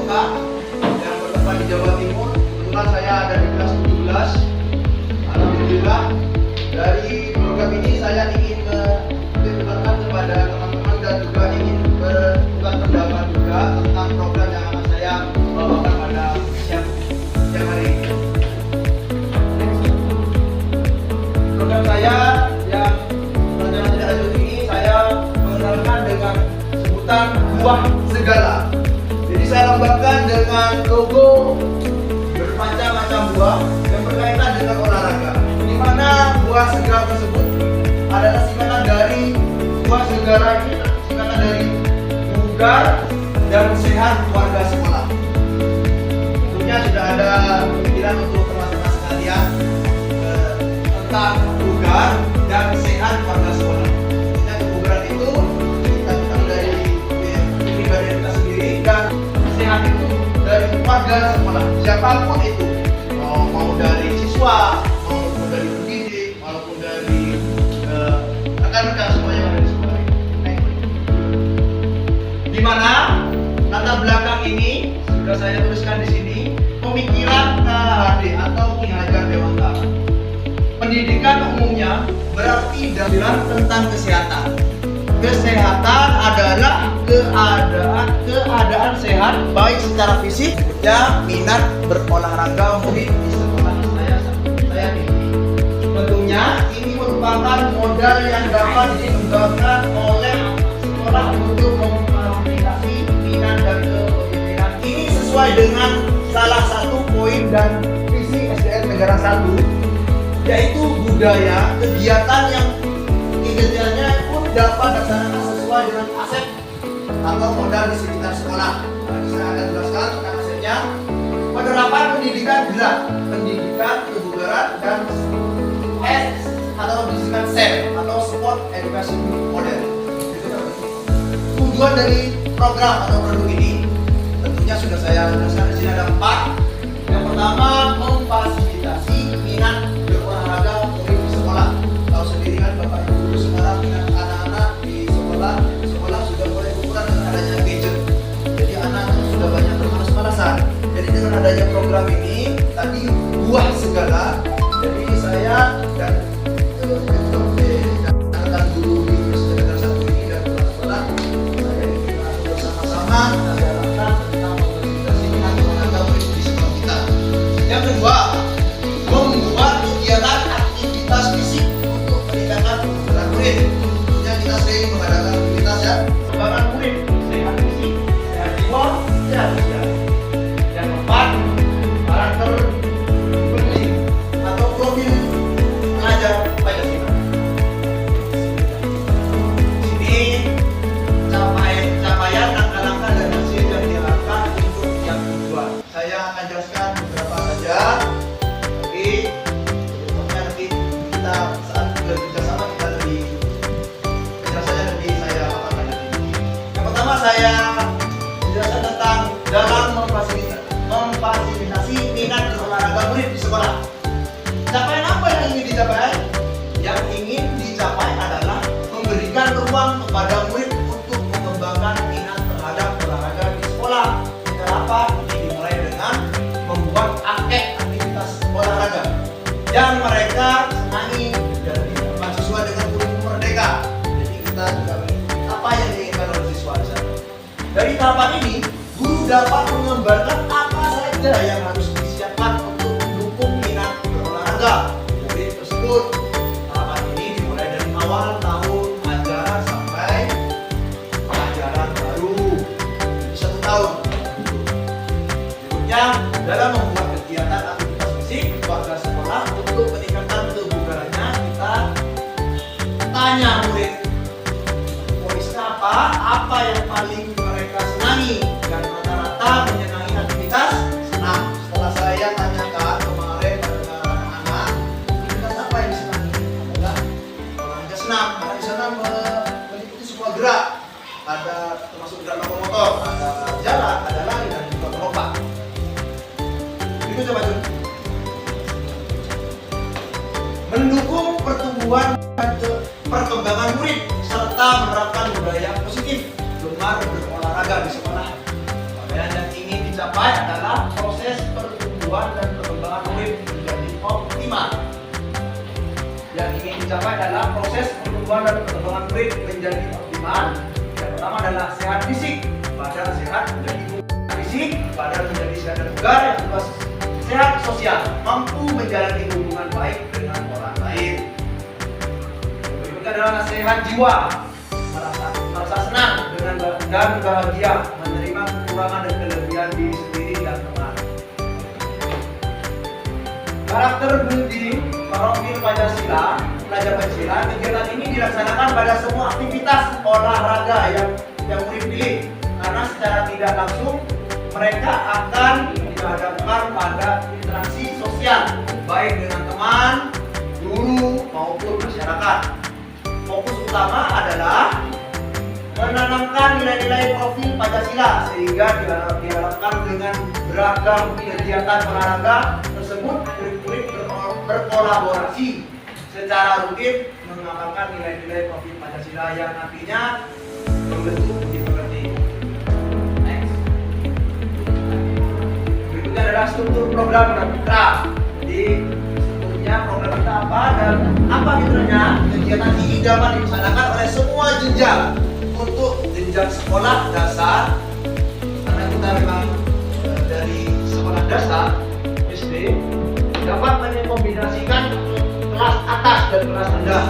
SMK yang bertempat di Jawa Timur. Kebetulan saya ada di kelas 17. Alhamdulillah, dari program ini saya ingin menunjukkan kepada teman-teman dan juga ingin bertukar pendapat juga tentang program yang akan saya bawakan pada siang hari ini. Program saya yang rencana tidak lanjut ini saya mengenalkan dengan sebutan buah segala. Jadi saya lambangkan dengan logo bermacam-macam buah yang berkaitan dengan olahraga. Di mana buah segala tersebut adalah singkatan dari buah segala ini, singkatan dari bugar dan sehat warga sekolah. Tentunya sudah ada pemikiran untuk teman-teman sekalian tentang bugar dan sehat warga sekolah. Tentunya kebugaran itu kita dari pribadi kita sendiri dan sehat itu dari warga sekolah, siapapun itu, mau dari siswa, maupun dari pendidik, maupun dari rekan-rekan semuanya yang ada di sekolah ini. Di mana latar belakang ini sudah saya tuliskan di sini, pemikiran KHD atau Ki Hajar Dewantara. Pendidikan umumnya berarti dalam tentang kesehatan. Kesehatan adalah keadaan sehat baik secara fisik dan minat berolahraga murid di sekolah saya ini. Tentunya ini merupakan modal yang dapat dikembangkan oleh sekolah untuk memfasilitasi minat dan kepemimpinan. Ini sesuai dengan salah satu poin dan visi SDN Negara 1, yaitu budaya kegiatan yang kinerjanya pun dapat dilaksanakan sesuai dengan aset atau modal di sekitar sekolah. Saya akan jelaskan tentang asetnya. Penerapan pendidikan gerak, pendidikan kebugaran dan S atau pendidikan SEM atau Sport Education Model. Tujuan dari program atau produk ini tentunya sudah saya jelaskan di sini ada 4. Yang pertama, memfasilitasi minat berolahraga murid di sekolah. Tahu sendiri kan Bapak Ibu guru sekarang minat anak-anak di sekolah sudah mulai berkurang dengan adanya gadget. Jadi anak sudah banyak bermalas-malasan. Jadi dengan adanya program ini tadi buah segala. Jadi saya dan rekan guru di Negara 1 ini dan sekolah saya ingin bersama-sama menjalankan tentang memfasilitasi minat berolahraga murid di sekolah kita. Yang kedua, membuat kegiatan aktivitas fisik untuk meningkatkan kebugaran murid. Tentunya kita sering mengadakan aktivitas ya, kebugaran murid, sehat fisik, sehat jiwa, sehat sosial. Yang keempat, karakter pendidik atau profil pengajar Pancasila. Ini capaian langkah-langkah dan hasil yang diharapkan untuk yang kedua. Saya akan jelaskan beberapa saja. Nanti kita saat bekerja sama kita lebih penjelasannya lebih saya paparkan nanti. Yang pertama saya menjelaskan tentang dalam memfasilitasi minat berolahraga murid di sekolah. Capaian apa yang ingin dicapai? Yang ingin dicapai adalah memberikan ruang kepada murid untuk mengembangkan minat terhadap olahraga di sekolah. Dengan apa? Ini dimulai dengan membuat aktivitas olahraga yang mereka senangi dan mahasiswa dengan kurikulum merdeka. Jadi kita juga mengikuti apa yang diinginkan oleh siswa di sana. Dari tahapan ini, guru dapat mengembangkan apa saja yang harus disiapkan untuk mendukung minat berolahraga murid tersebut. Tahapan ini dimulai dari awal tahun ajaran sampai ajaran baru, jadi 1 tahun. Berikutnya, dalam membuat kegiatan aktivitas fisik warga sekolah untuk meningkatkan kebugarannya, kita tanya murid polisnya apa yang paling mereka senangi, dan rata-rata menyenangi aktivitas senam. Setelah saya tanyakan kemarin pada anak-anak, aktivitas apa yang disenangi? Adalah olahraga senam. Karena di sana mengikuti semua gerak, ada termasuk gerak lokomotor, ada jalan, ada lari, dan juga melompat. Itu coba Jun. Mendukung pertumbuhan dan perkembangan murid serta menerapkan budaya positif, gemar berolahraga di sekolah. Capaian yang ingin dicapai pertumbuhan dan perkembangan murid menjadi optimal. Yang pertama adalah sehat fisik, badan sehat menjadi fisik, badan menjadi sehat dan bugar. Yang kedua sehat sosial, mampu menjalani hubungan baik dengan orang lain. Berikutnya adalah sehat jiwa, merasa senang dan bahagia, menerima kekurangan dan kelebihan diri sendiri dan teman. Karakter building profil Pancasila, pelajar Pancasila, kegiatan ini dilaksanakan pada semua aktivitas olahraga yang murid pilih, karena secara tidak langsung mereka akan dihadapkan pada interaksi sosial baik dengan teman, guru maupun masyarakat. Fokus utama adalah menanamkan nilai-nilai profil Pancasila sehingga diharapkan dengan beragam kegiatan olahraga tersebut murid-murid berkolaborasi secara rutin mengamalkan nilai-nilai profil Pancasila yang nantinya membentuk budi pekerti. Next. Berikutnya adalah struktur program dan mitra. Jadi strukturnya program kita apa dan apa mitranya? Kegiatan ini dapat dilaksanakan oleh semua jenjang. Untuk jenjang sekolah dasar, karena kita memang dari sekolah dasar SD dapat mengombinasikan kelas atas dan kelas rendah.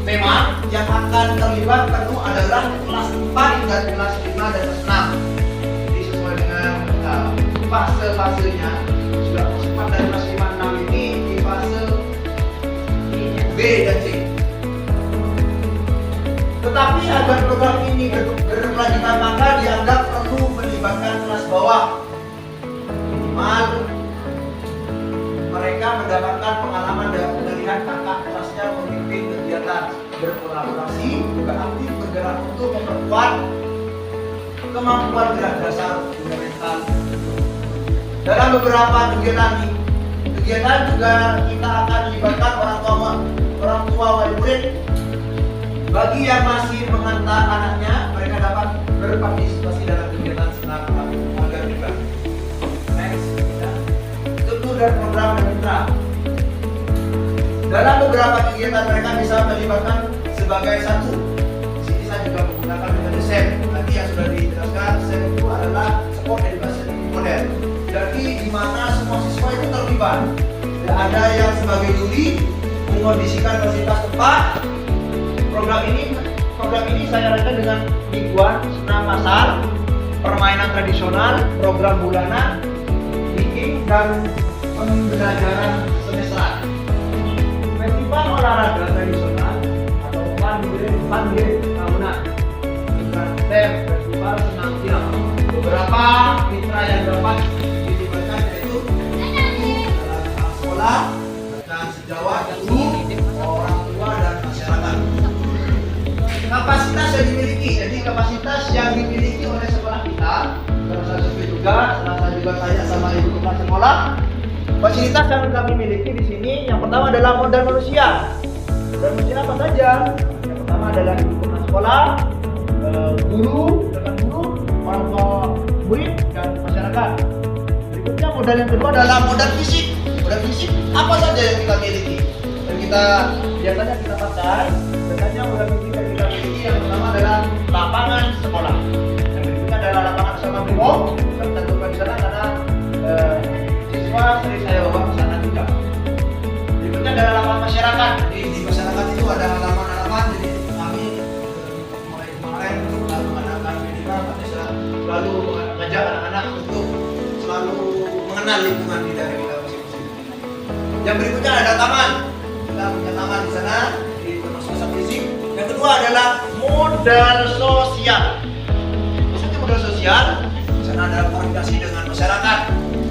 Memang yang akan terlibat penuh adalah kelas 4 hingga kelas 5 dan kelas 6. Jadi sesuai dengan fase-fasenya, sudah kelas 4 dan kelas 5 6 ini di fase B dan C. Tetapi agar program ini berkelanjutan maka dianggap perlu melibatkan kelas bawah. Minimal mereka mendapatkan pengalaman dan melihat kakak kelasnya memimpin kegiatan, berkolaborasi, juga aktif bergerak untuk memperkuat kemampuan gerak dasar fundamental. Dalam beberapa kegiatan juga kita akan melibatkan orang tua wali murid. Bagi yang masih mengantar anaknya, mereka dapat berpartisipasi dalam kegiatan senam agar juga. Next, struktur dan program dan mitra. Dalam beberapa kegiatan mereka bisa melibatkan sebagai satu. Di sini saya juga menggunakan metode SEM. Tadi yang sudah dijelaskan, SEM itu adalah Support Education Model. Jadi di mana semua siswa itu terlibat. Ada yang sebagai juri mengondisikan fasilitas tempat. Program ini saya rancang dengan mingguan, senam masal, permainan tradisional, program bulanan, meeting, dan pembelajaran semesteran. Festival olahraga tradisional atau fun day tahunan, dengan tem festival senam siang. Beberapa mitra yang dapat dilibatkan yaitu dalam sekolah, dan sejawat, guru, orang tua, dan masyarakat. Kapasitas yang dimiliki, jadi kapasitas yang dimiliki oleh sekolah kita, salah satu juga tanya sama ibu kepala sekolah. Fasilitas yang kami miliki di sini, yang pertama adalah modal manusia. Modal manusia apa saja? Yang pertama adalah ibu kepala sekolah, guru, rekan guru, orang tua murid, dan masyarakat. Berikutnya modal yang kedua adalah modal fisik. Modal fisik apa saja yang kita miliki? Dan kita biasanya kita pakai. Biasanya modal fisik yang kita miliki yang pertama adalah lapangan sekolah. Yang berikutnya adalah lapangan bersama brimob. Kita tentukan di sana karena siswa sering saya bawa ke sana juga. Berikutnya adalah lapangan masyarakat. Jadi di masyarakat itu ada halaman-halaman. Jadi kami mulai kemarin selalu mengadakan minimal kami selalu mengajak anak-anak untuk selalu mengenal lingkungan di daerah kita masing-masing. Yang berikutnya ada taman. Kita punya taman di sana di sosial fisik. Yang kedua adalah modal sosial. Maksudnya modal sosial, di sana ada komunikasi dengan masyarakat.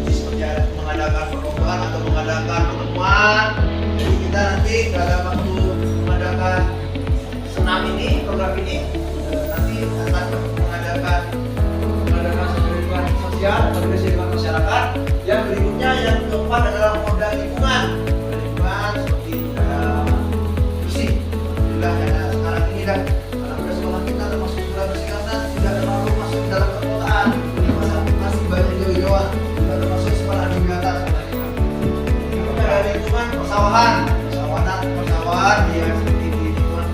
Seperti ada mengadakan perlombaan atau mengadakan pertemuan. Jadi kita nanti dalam waktu mengadakan senam ini, program ini nanti akan mengadakan kegiatan sosial, komunikasi dengan masyarakat. Yang berikutnya yang keempat adalah modal lingkungan. Lingkungan seperti bersih. Alhamdulillah karena sekarang ini kan alhamdulillah sekolah kita termasuk sudah bersih karena tidak terlalu masuk dalam perkotaan. Masih banyak jauh-jauhan. Tidak termasuk sekolah di atas. Ada lingkungan persawahan, persawahan ya seperti di lingkungan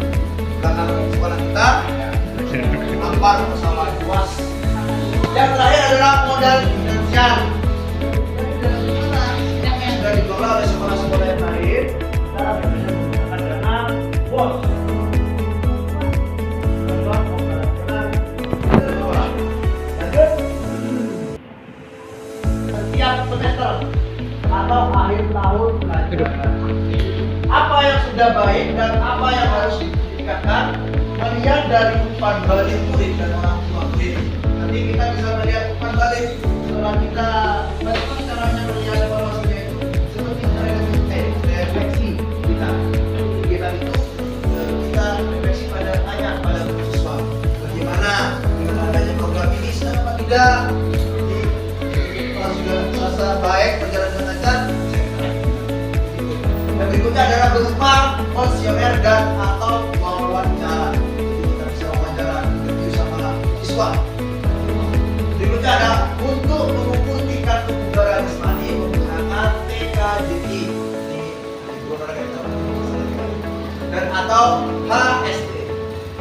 tempat bersama luas. Yang terakhir adalah modal finansial. Yang sudah dikelola oleh sekolah-sekolah yang lain, kita akan menggunakan dana BOS. Setiap semester atau akhir tahun belajar. Apa yang sudah baik dan apa yang harus ditingkatkan melihat dari umpan balik murid dan orang tua murid. Nanti kita bisa melihat umpan balik setelah kita bagaimana caranya melihat evaluasinya itu seperti refleksi kita. Kita itu kita refleksi pada tanya pada siswa bagaimana dengan adanya program ini kenapa tidak sudah merasa baik berjalan dengan lancar. Yang berikutnya adalah berupa konseler dan atau wawancara. Kita bisa wawancara interview sama siswa. Berikutnya ada untuk mengukur tingkat kebugaran jasmani menggunakan TKJI dan atau HST.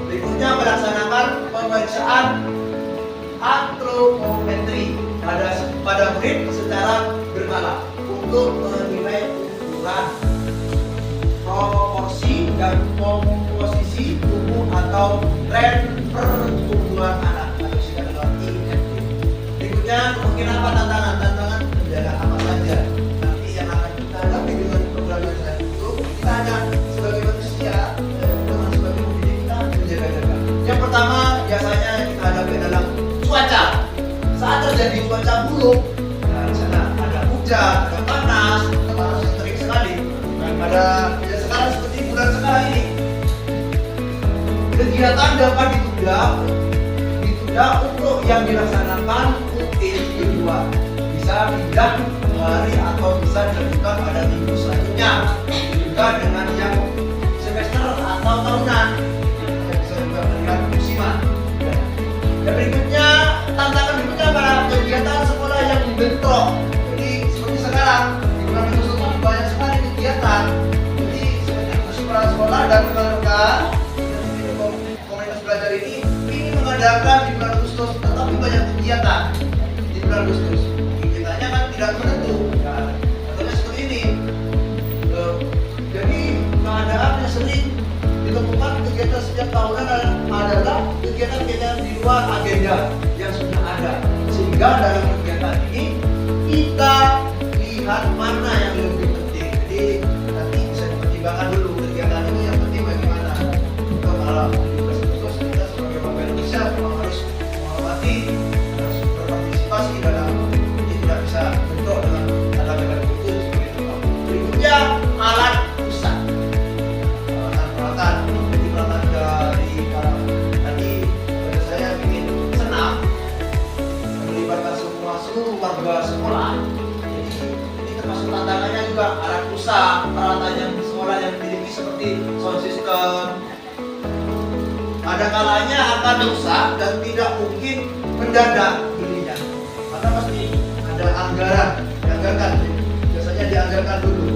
Berikutnya melaksanakan pemeriksaan antropometri pada murid secara berkala untuk menilai ukuran, proporsi dan komposisi tubuh atau tren pertumbuhan anak atau singkat dengan INFP. Berikutnya kemungkinan apa tantangan menjaga apa saja nanti yang akan kita hadapi dengan program yang saya itu kita hanya sebagai manusia dengan sebagai pendidik kita menjaga-jaga. Yang pertama biasanya kita hadapi adalah cuaca. Saat terjadi cuaca buruk, nah di sana ada hujan, ada panas yang terik sekali. Pada ya sekarang seperti bulan sekarang ini, kegiatan dapat ditunda untuk yang dilaksanakan rutin di luar. Bisa pindah hari atau bisa dilakukan pada minggu selanjutnya. Juga dengan yang semester atau tahunan, yang bisa juga melihat musiman. Dan berikutnya tantangan berikutnya pada kegiatan sekolah yang bentrok. Jadi seperti sekarang di bulan Agustus banyak sekali kegiatan. Jadi seperti sekolah dan rekan-rekan komunitas belajar ini ingin mengadakan di bulan Agustus, tetapi banyak kegiatan di bulan Agustus. Kegiatannya kan tidak menentu. Nah, contohnya seperti ini. Jadi keadaan yang sering ditemukan kegiatan setiap tahunan adalah kegiatan-kegiatan di luar agenda yang sudah ada, sehingga dalam kegiatan ini kita lihat mana yang lebih penting. Jadi nanti bisa dipertimbangkan dulu kegiatan ini yang penting bagaimana. Kalau terus kita sebagai warga Indonesia memang harus menghormati, harus berpartisipasi dalam ini, tidak bisa bentrok dengan alat-alat itu seperti itu. Berikutnya alat pusat. Warga sekolah. Jadi ini termasuk tantangannya juga alat rusak, peralatan yang sekolah yang dimiliki seperti sound system. Ada kalanya akan rusak dan tidak mungkin mendadak belinya, karena pasti ada anggaran, dianggarkan. Biasanya dianggarkan dulu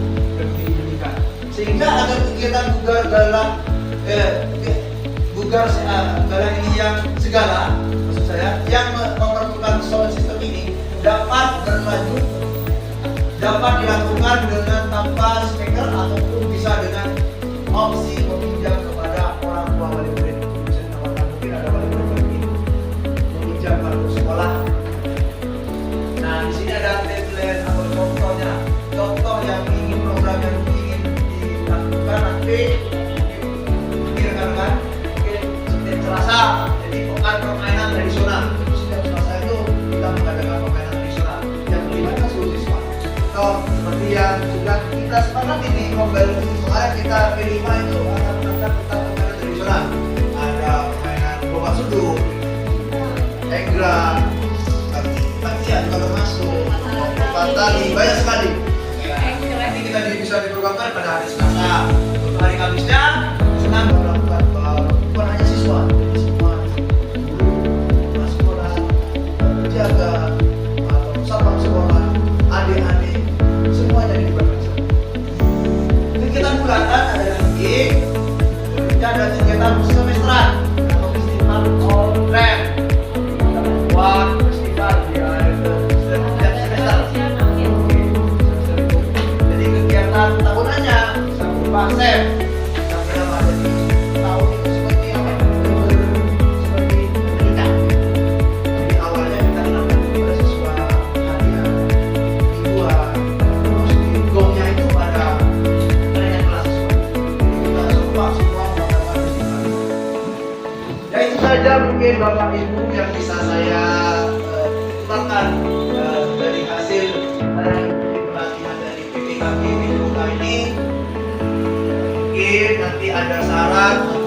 dan dibelikan. Sehingga ada kegiatan bugar galang ini yang segala, maksud saya, yang memerlukan sound system ini dapat berlanjut, dapat dilakukan dengan tanpa speaker ataupun bisa dengan opsi meminjam kepada orang tua wali murid. Mungkin ada wali murid ini meminjam kartu sekolah. Nah di sini ada template atau contohnya, contoh yang ingin program yang ingin dilakukan nanti rekan-rekan mungkin setiap Selasa jadi pekan permainan tradisional. Setiap Selasa itu kita mengadakan permainan tradisional yang melibatkan seluruh siswa. Seperti yang sudah kita sepakati di Mobile kemarin kita P5 itu akan tentang permainan tradisional. Ada permainan bola sudut, enggrang, taksian kalau masuk, tali, banyak sekali. Nanti kita bisa diprogramkan pada hari Selasa. Untuk hari Kamisnya senang melakukan bukan hanya siswa, jadi semua guru, sekolah, penjaga atau satpam sekolah, adik-adik, semuanya dilibatkan. Kegiatan bulanan ada lagi, ada kegiatan semesteran atau festival all trend. Ibu yang bisa saya tularkan dari hasil pelatihan dari PPKP Mitra ini. Mungkin nanti ada saran